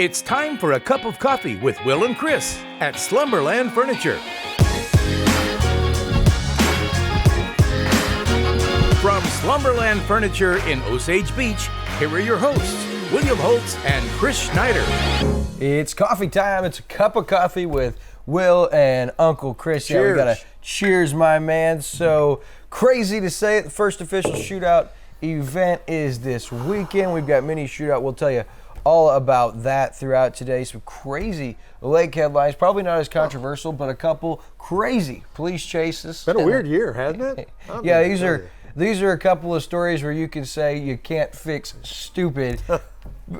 It's time for a cup of coffee with Will and Chris at Slumberland Furniture. From Slumberland Furniture in Osage Beach, here are your hosts, William Holtz and Chris Schneider. It's coffee time. It's a cup of coffee with Will and Uncle Chris. Cheers. Yeah, we got to cheers, my man. So crazy to say it. The first official shootout event is this weekend. We've got mini shootout. We'll tell you all about that throughout today. Some crazy lake headlines. Probably not as controversial, but a couple crazy police chases. It's been a weird year, hasn't it? Yeah, these are a couple of stories where you can say you can't fix stupid.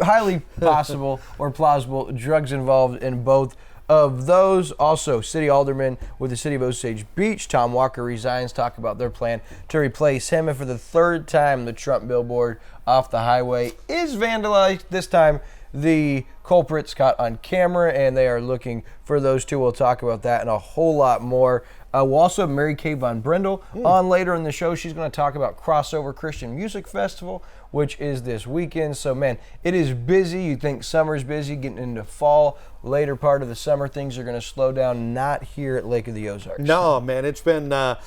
Highly possible or plausible drugs involved in both of those. Also, city alderman with the city of Osage Beach, Tom Walker, resigns. Talk about their plan to replace him. And for the third time, the Trump billboard off the highway is vandalized. This time, the culprits caught on camera, and they are looking for those two. We'll talk about that and a whole lot more. We'll also have Mary Kay Von Brindle on later in the show. She's going to talk about Crossover Christian Music Festival, which is this weekend. So, man, it is busy. You think summer's busy, getting into fall. Later part of the summer, things are going to slow down. Not here at Lake of the Ozarks. No, man, it's been a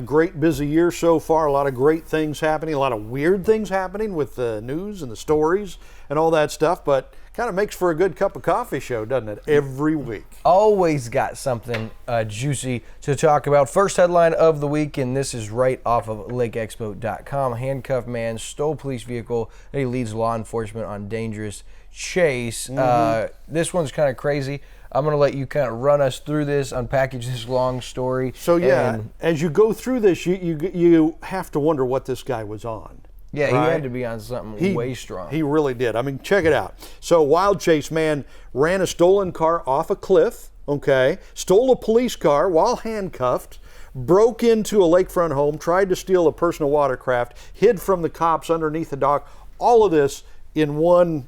great busy year so far. A lot of great things happening, a lot of weird things happening with the news and the stories and all that stuff, but kind of makes for a good cup of coffee show, doesn't it, every week? Always got something juicy to talk about. First headline of the week, and this is right off of lakeexpo.com. Handcuffed man stole police vehicle and he leads law enforcement on dangerous chase. This one's kind of crazy. I'm going to let you kind of run us through this, unpackage this long story. So, yeah, as you go through this, you have to wonder what this guy was on. Yeah, right? He had to be on something way strong. He really did. I mean, check it out. So, wild chase man ran a stolen car off a cliff, stole a police car while handcuffed, broke into a lakefront home, tried to steal a personal watercraft, hid from the cops underneath the dock. All of this in one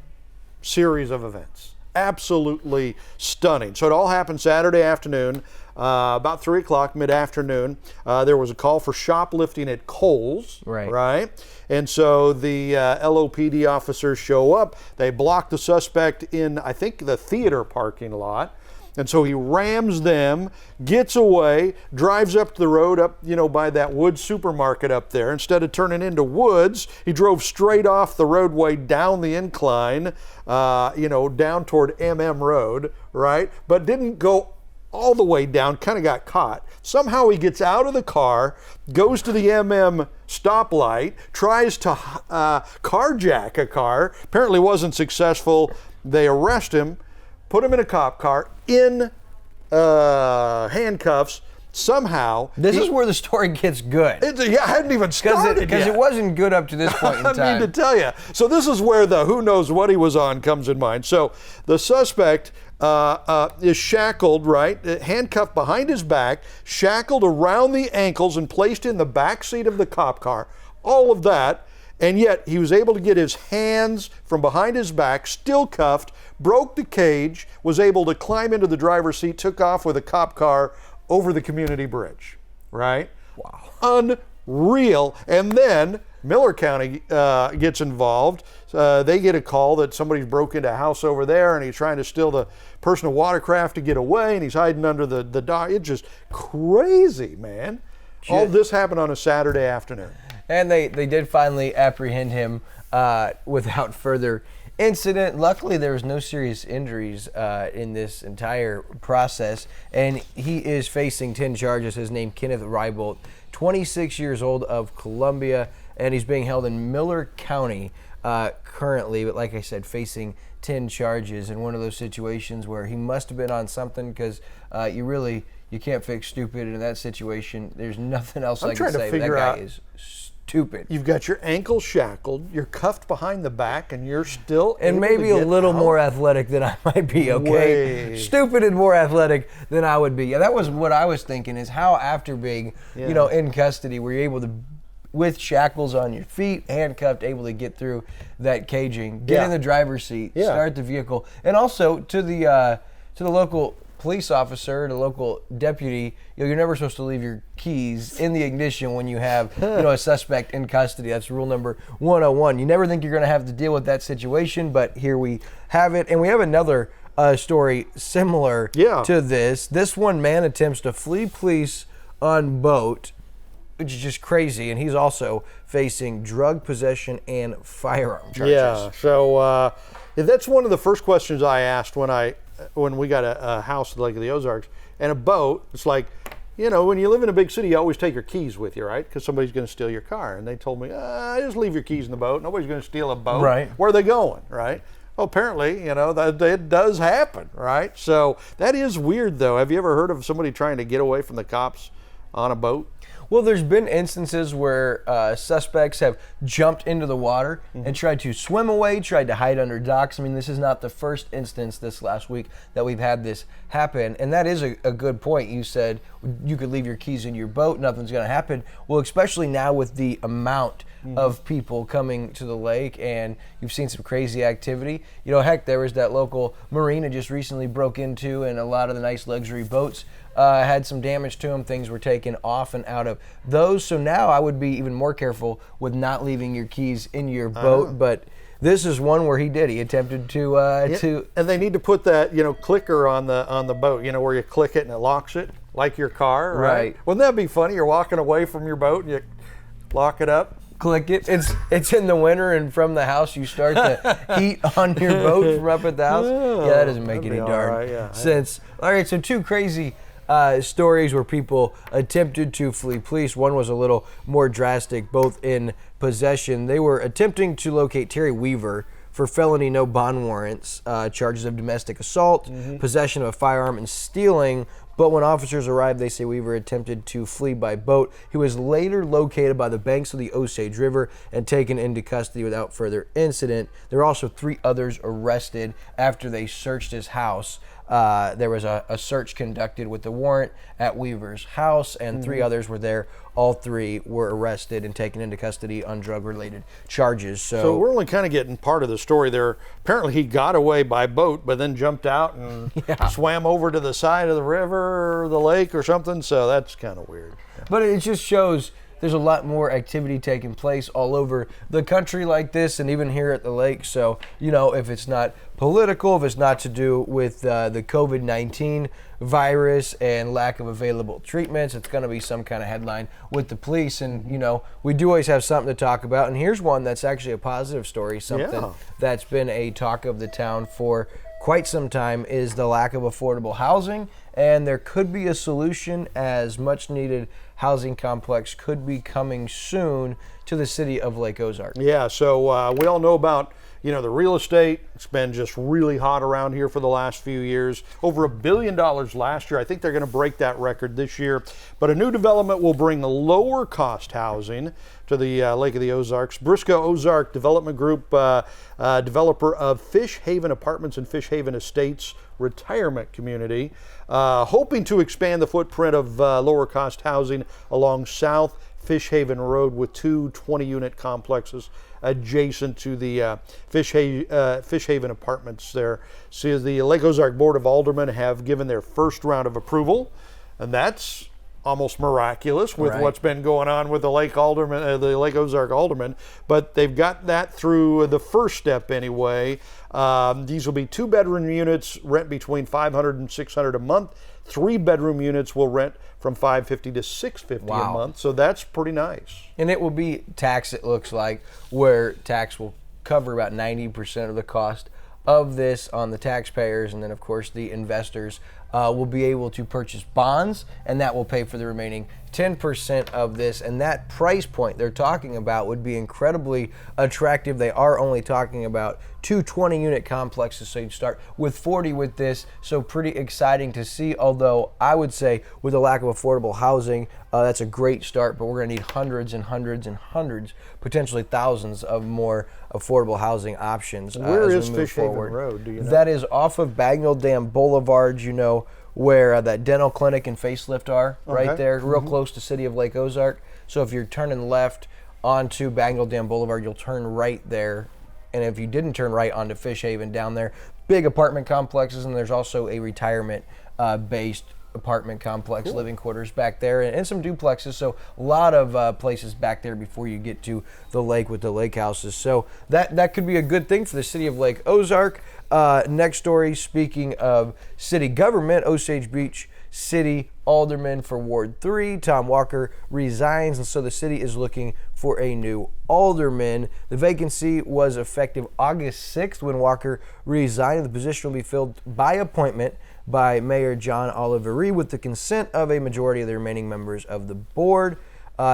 series of events. Absolutely stunning. So it all happened Saturday afternoon, about 3 o'clock, mid-afternoon. There was a call for shoplifting at Kohl's, right? And so the LOPD officers show up. They block the suspect in, I think, the theater parking lot. And so he rams them, gets away, drives up the road up, by that Woods supermarket up there. Instead of turning into Woods, he drove straight off the roadway down the incline, down toward MM Road, right? But didn't go all the way down, kind of got caught. Somehow he gets out of the car, goes to the MM stoplight, tries to carjack a car, apparently wasn't successful. They arrest him, put him in a cop car in handcuffs. Somehow. This is where the story gets good. I hadn't even started because it wasn't good up to this point in time. I mean to tell you. So this is where the who knows what he was on comes in mind. So the suspect is shackled, right? Handcuffed behind his back, shackled around the ankles and placed in the back seat of the cop car. All of that. And yet he was able to get his hands from behind his back, still cuffed, broke the cage, was able to climb into the driver's seat, took off with a cop car over the community bridge, right? Wow. Unreal. And then Miller County gets involved. They get a call that somebody's broke into a house over there and he's trying to steal the personal watercraft to get away and he's hiding under the dock. It's just crazy, man. All this happened on a Saturday afternoon. And they did finally apprehend him without further incident. Luckily, there was no serious injuries in this entire process. And he is facing 10 charges. His name, Kenneth Rybolt, 26 years old, of Columbia. And he's being held in Miller County currently. But like I said, facing 10 charges in one of those situations where he must have been on something because you can't fix stupid in that situation. There's nothing else I can say. That guy is stupid. You've got your ankles shackled, you're cuffed behind the back, and you're still and maybe a little more athletic than I might be, okay? Stupid and more athletic than I would be. Yeah, that was what I was thinking, is how after being, in custody, were you able to, with shackles on your feet, handcuffed, able to get through that caging, get in the driver's seat, start the vehicle, and also to the local police officer, the local deputy, you're never supposed to leave your keys in the ignition when you have a suspect in custody. That's rule number 101. You never think you're going to have to deal with that situation, but here we have it. And we have another story similar to this. This one man attempts to flee police on boat, which is just crazy, and he's also facing drug possession and firearm charges. Yeah, so that's one of the first questions I asked when we got a house at Lake of the Ozarks and a boat. It's like, when you live in a big city, you always take your keys with you, right? Because somebody's going to steal your car. And they told me, just leave your keys in the boat. Nobody's going to steal a boat. Right. Where are they going, right? Well, apparently, that it does happen, right? So that is weird, though. Have you ever heard of somebody trying to get away from the cops on a boat? Well, there's been instances where suspects have jumped into the water and tried to swim away, tried to hide under docks. I mean, this is not the first instance this last week that we've had this happen. And that is a good point. You said you could leave your keys in your boat, nothing's going to happen. Well, especially now with the amount of people coming to the lake, and you've seen some crazy activity. Heck, there was that local marina just recently broke into, and a lot of the nice luxury boats had some damage to them. Things were taken off and out of those. So now I would be even more careful with not leaving your keys in your boat. But this is one where he did. He attempted to. And they need to put that clicker on the boat. Where you click it and it locks it like your car. Right. Wouldn't that be funny? You're walking away from your boat and you lock it up. Click it. It's in the winter, and from the house you start the heat on your boat from up at the house. Yeah, that doesn't make any darn sense. All right, so two crazy stories where people attempted to flee police. One was a little more drastic, both in possession. They were attempting to locate Terry Weaver for felony no bond warrants, charges of domestic assault, possession of a firearm, and stealing. But when officers arrived, they say Weaver attempted to flee by boat. He was later located by the banks of the Osage River and taken into custody without further incident. There were also 3 others arrested after they searched his house. There was a search conducted with the warrant at Weaver's house, and 3 others were there. All 3 were arrested and taken into custody on drug-related charges. So we're only kind of getting part of the story there. Apparently he got away by boat, but then jumped out and swam over to the side of the river or the lake or something. So that's kind of weird. But it just shows there's a lot more activity taking place all over the country like this, and even here at the lake. So, if it's not political, if it's not to do with the COVID-19 virus and lack of available treatments, it's going to be some kind of headline with the police. And, we do always have something to talk about. And here's one that's actually a positive story, something that's been a talk of the town for quite some time, is the lack of affordable housing. And there could be a solution, as much needed housing complex could be coming soon to the city of Lake Ozarks. Yeah, so we all know about the real estate. It's been just really hot around here for the last few years. Over $1 billion last year. I think they're going to break that record this year. But a new development will bring lower cost housing to the Lake of the Ozarks. Briscoe Ozark Development Group, developer of Fish Haven Apartments and Fish Haven Estates retirement community, hoping to expand the footprint of lower cost housing along South Fish Haven Road with 2 20-unit complexes adjacent to the Fish Haven Apartments there. So the Lake Ozark Board of Aldermen have given their first round of approval, and that's almost miraculous with what's been going on with the Lake Ozark Aldermen. But they've got that through the first step anyway. These will be 2-bedroom units, rent between $500 and $600 a month. 3-bedroom units will rent from $550 to $650 a month. So that's pretty nice. And it will be tax, it looks like, where tax will cover about 90% of the cost of this on the taxpayers, and then of course the investors will be able to purchase bonds, and that will pay for the remaining 10% of this. And that price point they're talking about would be incredibly attractive. They are only talking about 2 20-unit complexes, so you'd start with 40 with this. So pretty exciting to see, although I would say with the lack of affordable housing, that's a great start, but we're going to need hundreds and hundreds and hundreds, potentially thousands of more affordable housing options. Where as is we move Fish Haven forward. Road? Do you know? That is off of Bagnell Dam Boulevard, where that dental clinic and facelift are, right there, real close to City of Lake Ozark. So if you're turning left onto Bagnell Dam Boulevard, you'll turn right there. And if you didn't turn right onto Fish Haven down there, big apartment complexes, and there's also a retirement based apartment complex, living quarters back there, and some duplexes. So a lot of places back there before you get to the lake with the lake houses. So that could be a good thing for the city of Lake Ozark. Next story, speaking of city government, Osage Beach City Alderman for Ward 3, Tom Walker, resigns, and so the city is looking for a new alderman. The vacancy was effective August 6th when Walker resigned. The position will be filled by appointment by Mayor John Oliveri with the consent of a majority of the remaining members of the board.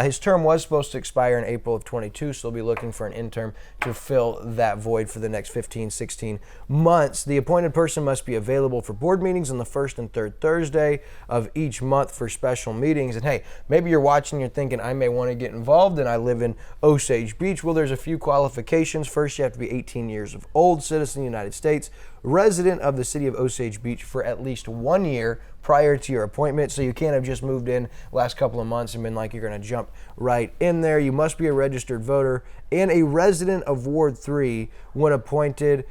His term was supposed to expire in April of 22, so they'll be looking for an interim to fill that void for the next 15, 16 months. The appointed person must be available for board meetings on the first and third Thursday of each month for special meetings. And hey, maybe you're watching, you're thinking, I may want to get involved, and I live in Osage Beach. Well, there's a few qualifications. First, you have to be 18 years of old, citizen of the United States, resident of the city of Osage Beach for at least 1 year prior to your appointment. So you can't have just moved in last couple of months and been like, you're going to jump right in there. You must be a registered voter and a resident of Ward 3 when appointed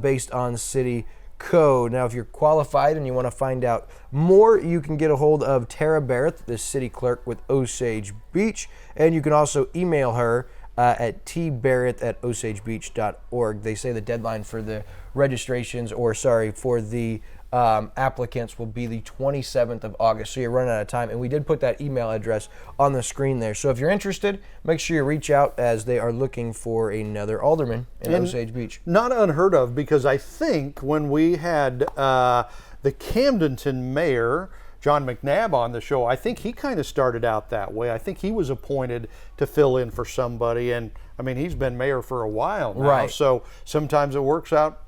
based on city code. Now, if you're qualified and you want to find out more, you can get a hold of Tara Barrett, the city clerk with Osage Beach, and you can also email her at tbarrett@osagebeach.org. They say the deadline for the registrations, for the applicants will be the 27th of August, so you're running out of time. And we did put that email address on the screen there. So if you're interested, make sure you reach out, as they are looking for another alderman in Osage Beach. Not unheard of, because I think when we had the Camdenton mayor, John McNabb, on the show, I think he kind of started out that way. I think he was appointed to fill in for somebody, and I mean, he's been mayor for a while now, right? So sometimes it works out,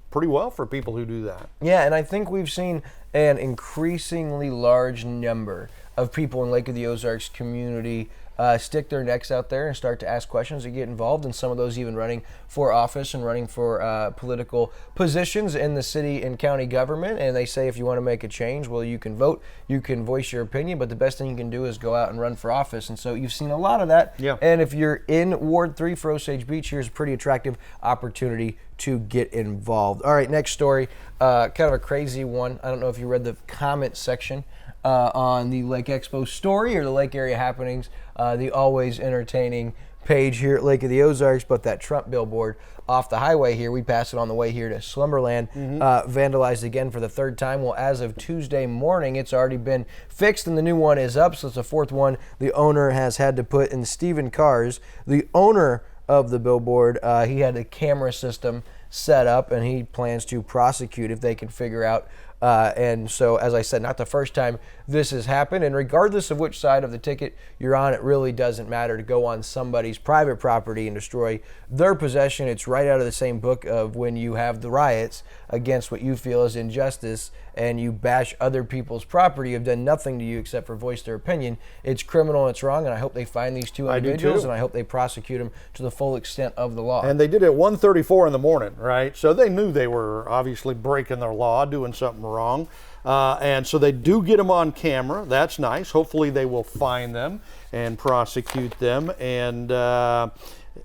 pretty well for people who do that. Yeah, and I think we've seen an increasingly large number of people in Lake of the Ozarks community stick their necks out there and start to ask questions and get involved, and some of those even running for office and running for political positions in the city and county government. And they say if you want to make a change, well, you can vote, you can voice your opinion, but the best thing you can do is go out and run for office. And so you've seen a lot of that. Yeah. And if you're in Ward 3 for Osage Beach, here's a pretty attractive opportunity to get involved. All right, next story, kind of a crazy one. I don't know if you read the comment section on the Lake Expo story or the Lake Area Happenings, the always entertaining page here at Lake of the Ozarks, but that Trump billboard off the highway here, we passed it on the way here to Slumberland, vandalized again for the third time. Well, as of Tuesday morning, it's already been fixed and the new one is up, so it's the fourth one the owner has had to put in. Stephen Cars, the owner of the billboard, he had a camera system set up, and he plans to prosecute if they can figure out. And so, as I said, not the first time this has happened. And regardless of which side of the ticket you're on, it really doesn't matter to go on somebody's private property and destroy their possession. It's right out of the same book of when you have the riots against what you feel is injustice and you bash other people's property who have done nothing to you except for voice their opinion. It's criminal and it's wrong, and I hope they find these two individuals, and I hope they prosecute them to the full extent of the law. And they did it at 1:34 in the morning, right? So they knew they were obviously breaking their law, doing something wrong. And so they do get them on camera. That's nice. Hopefully they will find them and prosecute them. And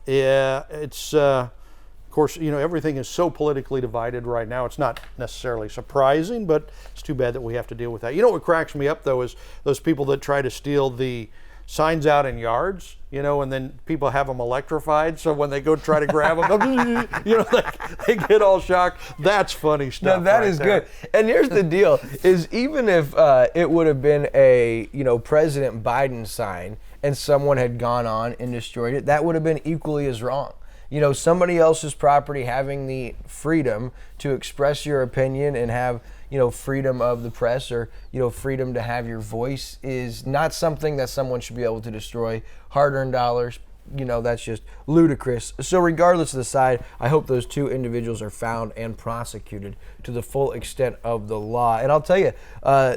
it's, of course, everything is so politically divided right now. It's not necessarily surprising, but it's too bad that we have to deal with that. You know what cracks me up, though, is those people that try to steal the signs out in yards, and then people have them electrified, so when they go try to grab them, they get all shocked. That's funny stuff. No, that is good. And here's the deal: is even if it would have been a President Biden sign and someone had gone on and destroyed it, that would have been equally as wrong. Somebody else's property, having the freedom to express your opinion and have freedom of the press, or freedom to have your voice, is not something that someone should be able to destroy. Hard-earned dollars, that's just ludicrous. So regardless of the side, I hope those two individuals are found and prosecuted to the full extent of the law. And I'll tell you,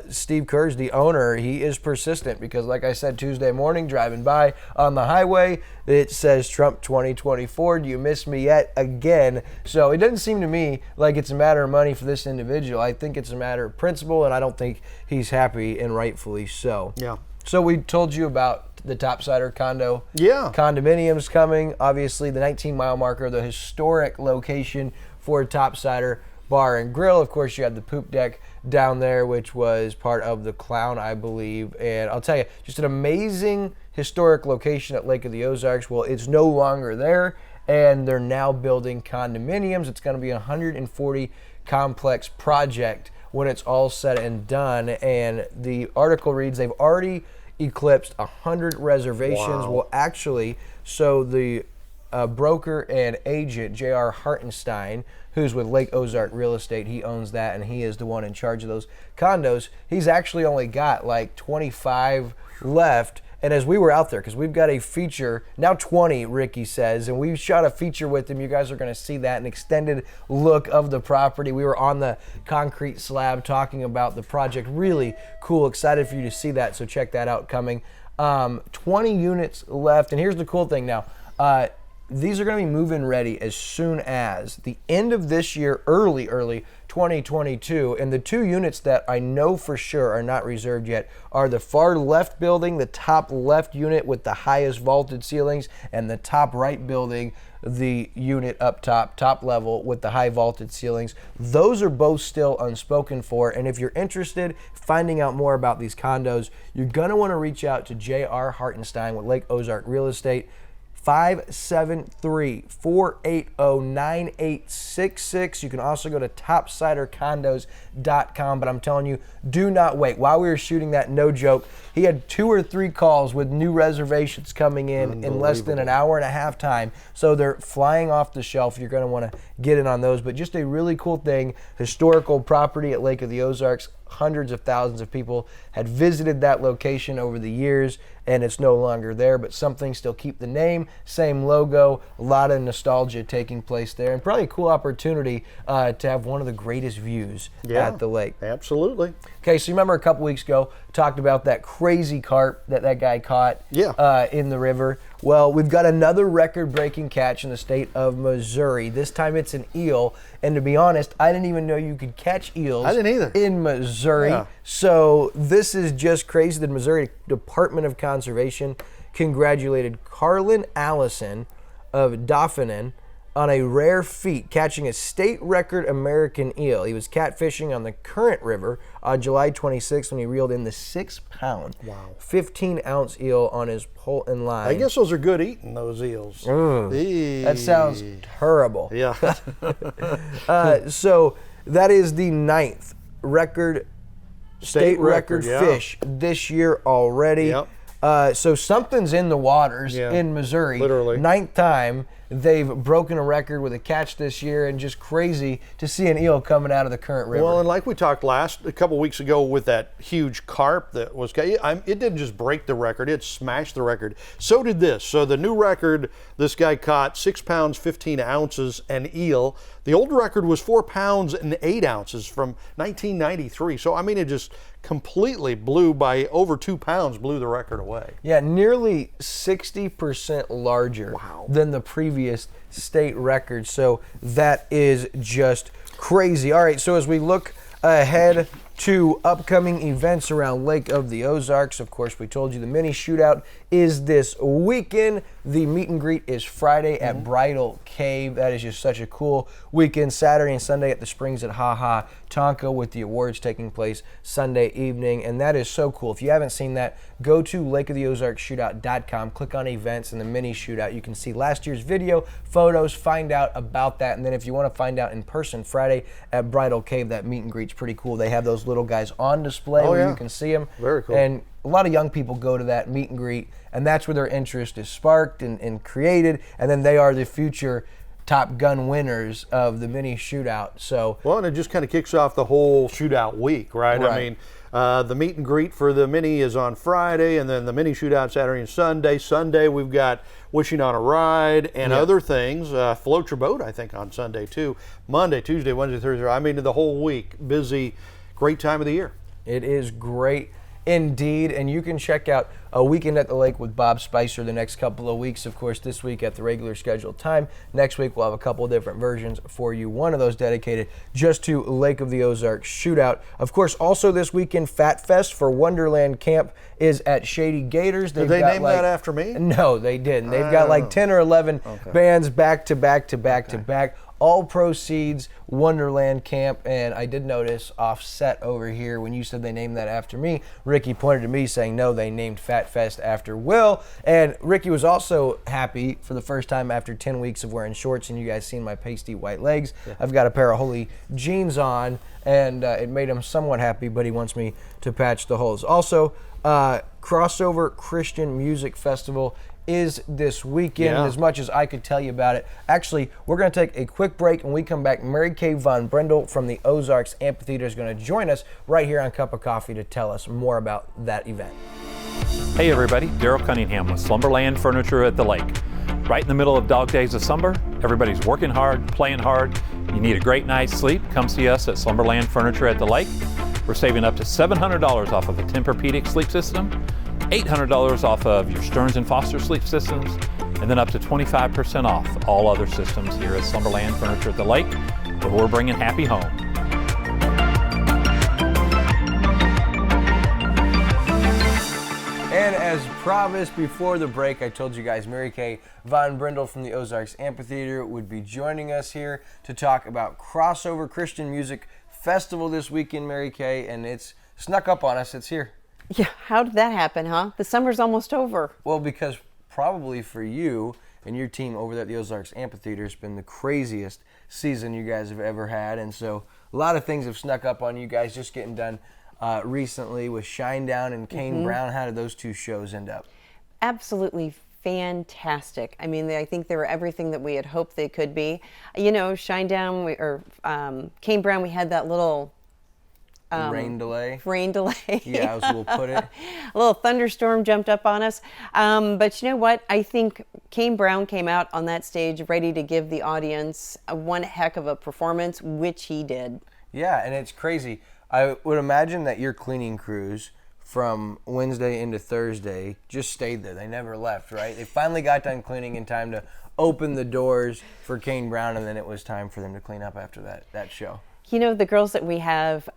Steve Kurz, the owner, he is persistent, because like I said, Tuesday morning, driving by on the highway, it says Trump 2024, do you miss me yet again? So it doesn't seem to me like it's a matter of money for this individual. I think it's a matter of principle, and I don't think he's happy, and rightfully so. Yeah. So we told you about the Topsider condo condominiums coming. Obviously, the 19-mile marker, the historic location for Topsider Bar and Grill. Of course, you had the poop deck down there, which was part of the Clown, I believe. And I'll tell you, just an amazing historic location at Lake of the Ozarks. Well, it's no longer there, and they're now building condominiums. It's going to be a 140 complex project when it's all said and done. And the article reads they've already eclipsed 100 reservations. Wow. Well, actually, so the broker and agent, J.R. Hartenstein, who's with Lake Ozark Real Estate, he owns that, and he is the one in charge of those condos. He's actually only got like 25 left. And as we were out there, because we've got a feature, now 20, Ricky says, and we shot a feature with him. You guys are going to see that, an extended look of the property. We were on the concrete slab talking about the project. Really cool, excited for you to see that, so check that out coming. 20 units left, and here's the cool thing now. These are going to be move-in ready as soon as the end of this year, early 2022. And the 2 units that I know for sure are not reserved yet are the far left building, the top left unit with the highest vaulted ceilings, and the top right building, the unit up top level with the high vaulted ceilings. Those are both still unspoken for. And if you're interested finding out more about these condos, you're going to want to reach out to J.R. Hartenstein with Lake Ozark Real Estate. 573-480-9866. You can also go to topsidercondos.com, but I'm telling you, do not wait. While we were shooting that, no joke, he had 2 or 3 calls with new reservations coming in less than an hour and a half time. So they're flying off the shelf. You're going to want to get in on those. But just a really cool thing, historical property at Lake of the Ozarks. Hundreds of thousands of people had visited that location over the years, and it's no longer there, but some things still keep the name, same logo, a lot of nostalgia taking place there, and probably a cool opportunity to have one of the greatest views at the lake. Absolutely. Okay, so you remember a couple weeks ago, talked about that crazy carp that guy caught in the river. Well, we've got another record-breaking catch in the state of Missouri. This time it's an eel, and to be honest, I didn't even know you could catch eels I didn't either. in Missouri. Yeah. So this is just crazy. The Missouri Department of Conservation congratulated Carlin Allison of Dauphin on a rare feat, catching a state record American eel. He was catfishing on the Current River on July 26th when he reeled in the 6-pound, 15-ounce eel on his pole and line. I guess those are good eating, those eels. That sounds terrible. Yeah. So that is the 9th state record fish this year already. Yep. So something's in the waters in Missouri. Literally. 9th time they've broken a record with a catch this year, and just crazy to see an eel coming out of the Current River. Well, and like we talked a couple weeks ago with that huge carp that was, it didn't just break the record, it smashed the record. So did this. So the new record, this guy caught 6 pounds, 15 ounces an eel. The old record was 4 pounds and 8 ounces from 1993. So, I mean, it just completely blew by over 2 pounds, blew the record away. Yeah, nearly 60% larger than the previous state record. So that is just crazy. All right, so as we look ahead to upcoming events around Lake of the Ozarks, of course, we told you the mini shootout is this weekend. The meet and greet is Friday at Bridal Cave. That is just such a cool weekend. Saturday and Sunday at the Springs at Ha Ha Tonka, with the awards taking place Sunday evening. And that is so cool. If you haven't seen that, go to lakeoftheozarksshootout.com, click on events and the mini shootout. You can see last year's video, photos, find out about that. And then if you want to find out in person, Friday at Bridal Cave, that meet and greet's pretty cool. They have those little guys on display where you can see them. Very cool. And a lot of young people go to that meet and greet, and that's where their interest is sparked and created, and then they are the future Top Gun winners of the mini shootout. So, well, and it just kind of kicks off the whole shootout week, right? I mean, the meet and greet for the mini is on Friday, and then the mini shootout Saturday and Sunday. Sunday we've got Wishing on a Ride and other things. Float Your Boat, I think, on Sunday too. Monday, Tuesday, Wednesday, Thursday. I mean, the whole week, busy, great time of the year. It is great indeed, and you can check out A Weekend at the Lake with Bob Spicer the next couple of weeks. Of course, this week at the regular scheduled time. Next week we'll have a couple of different versions for you. One of those dedicated just to Lake of the Ozarks shootout. Of course, also this weekend, Fat Fest for Wonderland Camp is at Shady Gators. Did they name that after me? No, they didn't. They've got like 10 or 11 bands back to back to back to back. All proceeds Wonderland Camp. And I did notice offset over here when you said they named that after me. Ricky pointed to me saying, no, they named Fat Fest after Will. And Ricky was also happy for the first time after 10 weeks of wearing shorts, and you guys seen my pasty white legs. Yeah. I've got a pair of holy jeans on, and it made him somewhat happy, but he wants me to patch the holes. Also, Crossover Christian Music Festival is this weekend. As much as I could tell you about it. Actually, we're going to take a quick break. When we come back, Mary Kay Von Brendel from the Ozarks Amphitheater is going to join us right here on Cup of Coffee to tell us more about that event. Hey everybody, Daryl Cunningham with Slumberland Furniture at the Lake. Right in the middle of dog days of summer, everybody's working hard, playing hard. You need a great night's sleep, come see us at Slumberland Furniture at the Lake. We're saving up to $700 off of a Tempur-Pedic sleep system, $800 off of your Stearns & Foster sleep systems, and then up to 25% off all other systems here at Slumberland Furniture at the Lake, where we're bringing happy home. And as promised before the break, I told you guys Mary Kay Von Brendel from the Ozarks Amphitheater would be joining us here to talk about Crossover Christian Music Festival this weekend, Mary Kay, and it's snuck up on us. It's here. Yeah, how did that happen, huh? The summer's almost over. Well, because probably for you and your team over there at the Ozarks Amphitheater, it's been the craziest season you guys have ever had, and so a lot of things have snuck up on you guys. Just getting done recently with Shinedown and Kane Brown. How did those two shows end up? Absolutely fantastic. I mean, I think they were everything that we had hoped they could be. You know, Shinedown or Kane Brown, we had that little rain delay. Yeah, as we'll put it. A little thunderstorm jumped up on us. But you know what? I think Kane Brown came out on that stage ready to give the audience one heck of a performance, which he did. Yeah, and it's crazy. I would imagine that your cleaning crews from Wednesday into Thursday just stayed there. They never left, right? They finally got done cleaning in time to open the doors for Kane Brown, and then it was time for them to clean up after that show. You know, the girls that we have,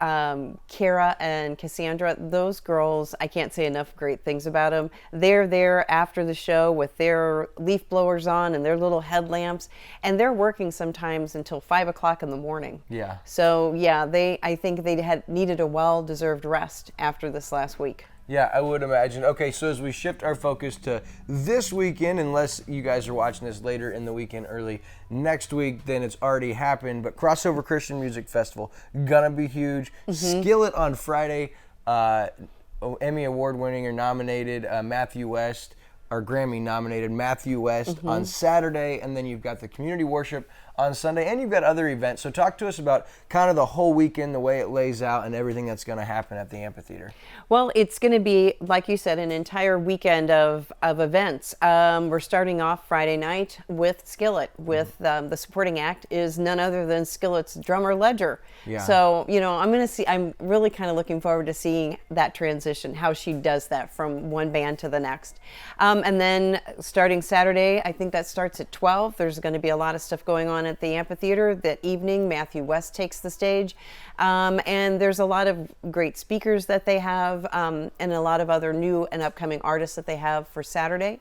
Kara and Cassandra, those girls, I can't say enough great things about them. They're there after the show with their leaf blowers on and their little headlamps, and they're working sometimes until 5 o'clock in the morning. Yeah. So, yeah, I think they had needed a well-deserved rest after this last week. Yeah, I would imagine. Okay, so as we shift our focus to this weekend, unless you guys are watching this later in the weekend, early next week, then it's already happened. But Crossover Christian Music Festival, gonna be huge. Skillet on Friday, Emmy Award winning or nominated Matthew West, or Grammy nominated Matthew West on Saturday, and then you've got the community worship on Sunday, and you've got other events. So talk to us about kind of the whole weekend, the way it lays out, and everything that's going to happen at the amphitheater. Well, it's going to be, like you said, an entire weekend of events. We're starting off Friday night with Skillet. With the supporting act is none other than Skillet's drummer Ledger. Yeah. So, you know, I'm really kind of looking forward to seeing that transition, how she does that from one band to the next. And then starting Saturday, I think that starts at 12. There's going to be a lot of stuff going on at the amphitheater. That evening, Matthew West takes the stage. And there's a lot of great speakers that they have, and a lot of other new and upcoming artists that they have for Saturday.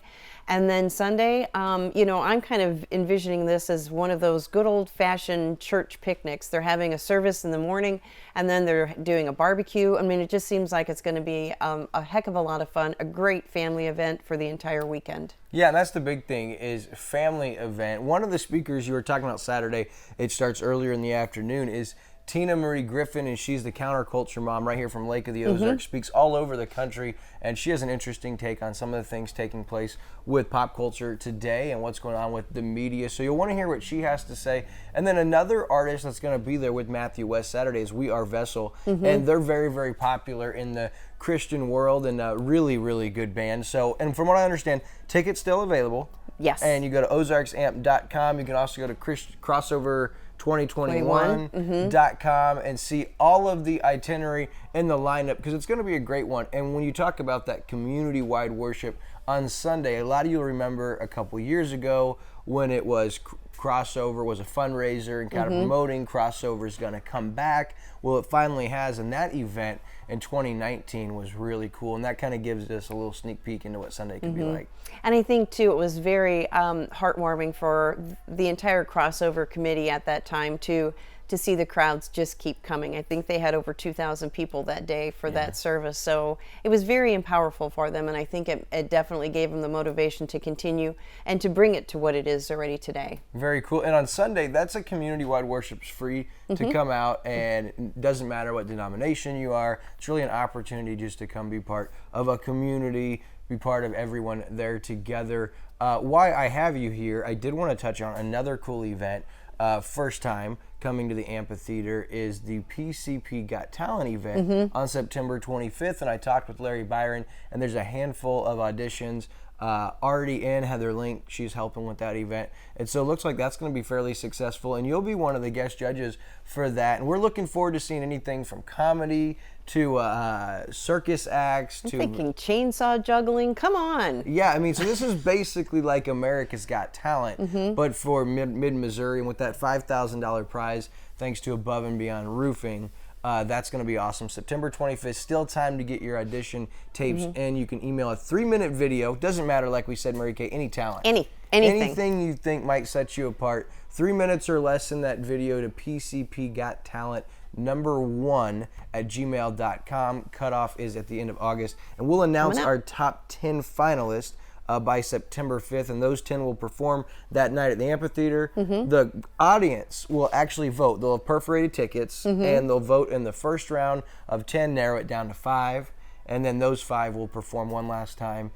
And then Sunday, you know, I'm kind of envisioning this as one of those good old-fashioned church picnics. They're having a service in the morning, and then they're doing a barbecue. I mean, it just seems like it's going to be a heck of a lot of fun, a great family event for the entire weekend. Yeah, and that's the big thing, is family event. One of the speakers you were talking about Saturday, it starts earlier in the afternoon, is Tina Marie Griffin, and she's the counterculture mom right here from Lake of the Ozarks, speaks all over the country, and she has an interesting take on some of the things taking place with pop culture today and what's going on with the media. So you'll want to hear what she has to say. And then another artist that's going to be there with Matthew West Saturday is We Are Vessel, and they're very, very popular in the Christian world, and a really, really good band. So, and from what I understand, tickets still available. Yes. And you go to ozarksamp.com. You can also go to crossover2021.com and see all of the itinerary in the lineup, because it's going to be a great one. And when you talk about that community-wide worship on Sunday, a lot of you will remember a couple years ago when it was crossover was a fundraiser and kind of promoting crossover is going to come back. Well, it finally has, and that event in 2019 was really cool, and that kind of gives us a little sneak peek into what Sunday could be like. And I think too, it was very heartwarming for the entire crossover committee at that time to see the crowds just keep coming. I think they had over 2,000 people that day for that service. So it was very powerful for them, and I think it definitely gave them the motivation to continue and to bring it to what it is already today. Very cool. And on Sunday, that's a community-wide worship. It's free to come out, and it doesn't matter what denomination you are. It's really an opportunity just to come be part of a community, be part of everyone there together. Why I have you here, I did want to touch on another cool event. First time coming to the amphitheater is the PCP Got Talent event on September 25th, and I talked with Larry Byron, and there's a handful of auditions already in. Heather Link, she's helping with that event, and so it looks like that's going to be fairly successful, and you'll be one of the guest judges for that, and we're looking forward to seeing anything from comedy to circus acts I'm to thinking chainsaw juggling. Come on. yeah, I mean, so this is basically like America's Got Talent, but for mid-Missouri, and with that $5,000 prize, thanks to Above and Beyond Roofing, that's going to be awesome. September 25th, still time to get your audition tapes in. You can email a 3-minute video. Doesn't matter, like we said, Mary Kay, any talent. Anything you think might set you apart. 3 minutes or less in that video to pcpgottalent1@gmail.com. Cutoff is at the end of August, and we'll announce our top 10 finalists by September 5th, and those 10 will perform that night at the amphitheater. The audience will actually vote. They'll have perforated tickets, and they'll vote in the first round of 10, narrow it down to 5, and then those 5 will perform one last time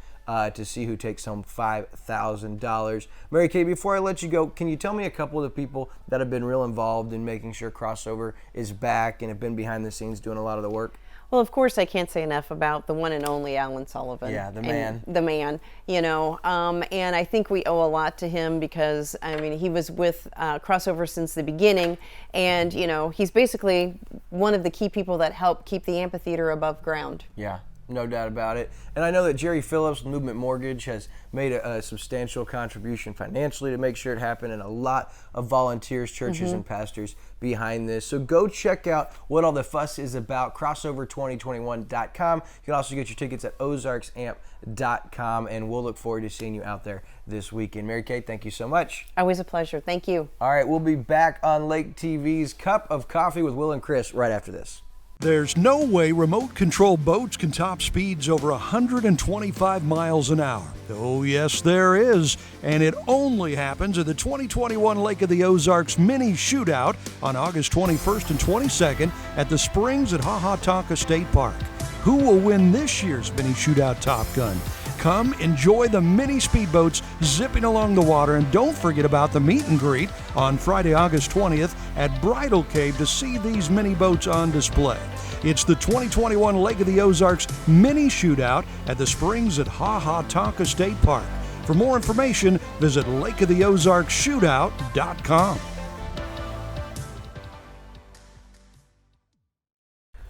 to see who takes home $5,000. Mary Kay, before I let you go, can you tell me a couple of the people that have been real involved in making sure crossover is back and have been behind the scenes doing a lot of the work? Well, of course, I can't say enough about the one and only Alan Sullivan. Yeah, the man. The man, you know. And I think we owe a lot to him because, I mean, he was with Crossover since the beginning. And, you know, he's basically one of the key people that helped keep the amphitheater above ground. Yeah. No doubt about it. And I know that Jerry Phillips, Movement Mortgage, has made a substantial contribution financially to make sure it happened, and a lot of volunteers, churches, and pastors behind this. So go check out what all the fuss is about, crossover2021.com. You can also get your tickets at ozarksamp.com, and we'll look forward to seeing you out there this weekend. Mary Kay, thank you so much. Always a pleasure. Thank you. All right, we'll be back on Lake TV's Cup of Coffee with Will and Chris right after this. There's no way remote control boats can top speeds over 125 miles an hour. Oh, yes, there is. And it only happens at the 2021 Lake of the Ozarks Mini Shootout on August 21st and 22nd at the Springs at Hahatonka State Park. Who will win this year's Mini Shootout Top Gun? Come enjoy the mini speedboats zipping along the water, and don't forget about the meet and greet on Friday, August 20th at Bridal Cave to see these mini boats on display. It's the 2021 Lake of the Ozarks Mini Shootout at the Springs at Hahatonka State Park. For more information, visit lakeoftheozarksshootout.com.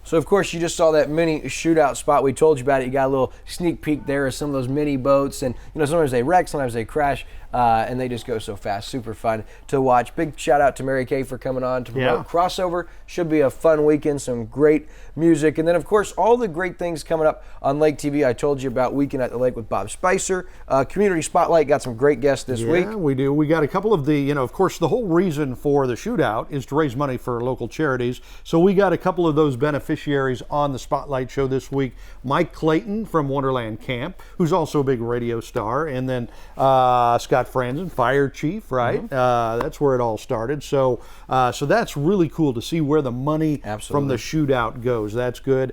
So, of course, you just saw that mini shootout spot. We told you about it. You got a little sneak peek there of some of those mini boats. And, you know, sometimes they wreck, sometimes they crash, and they just go so fast. Super fun to watch. Big shout out to Mary Kay for coming on to promote Crossover. Should be a fun weekend, some great music. And then, of course, all the great things coming up on Lake TV. I told you about Weekend at the Lake with Bob Spicer. Community Spotlight, got some great guests this week. Yeah, we do. We got a couple of the, you know, of course, the whole reason for the shootout is to raise money for local charities. So we got a couple of those beneficiaries on the Spotlight show this week. Mike Clayton from Wonderland Camp, who's also a big radio star, and then Scott Franzen, Fire Chief, right? That's where it all started. So so that's really cool to see where the money from the shootout goes. That's good.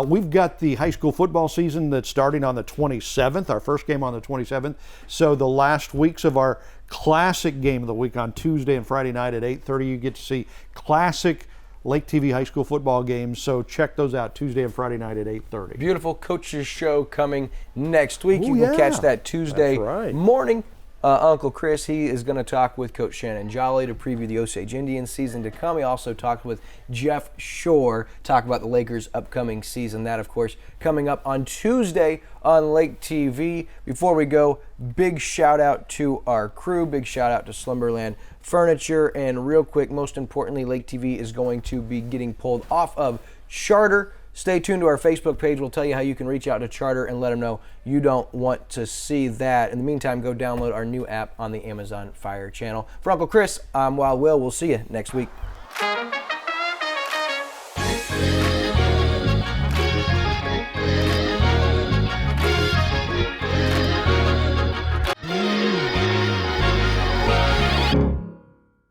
We've got the high school football season that's starting on the 27th, our first game on the 27th. So the last weeks of our classic game of the week on Tuesday and Friday night at 8:30, you get to see classic Lake TV high school football games, so check those out Tuesday and Friday night at 8:30. Beautiful coaches show coming next week. You can catch that Tuesday morning Uncle Chris, he is going to talk with Coach Shannon Jolly to preview the Osage Indians season to come. He also talked with Jeff Shore, talk about the Lakers' upcoming season. That, of course, coming up on Tuesday on Lake TV. Before we go, big shout out to our crew, big shout out to Slumberland Furniture, and real quick, most importantly, Lake TV is going to be getting pulled off of Charter. Stay tuned to our Facebook page. We'll tell you how you can reach out to Charter and let them know you don't want to see that. In the meantime, go download our new app on the Amazon Fire channel. For Uncle Chris, I'm Wild Will. We'll see you next week.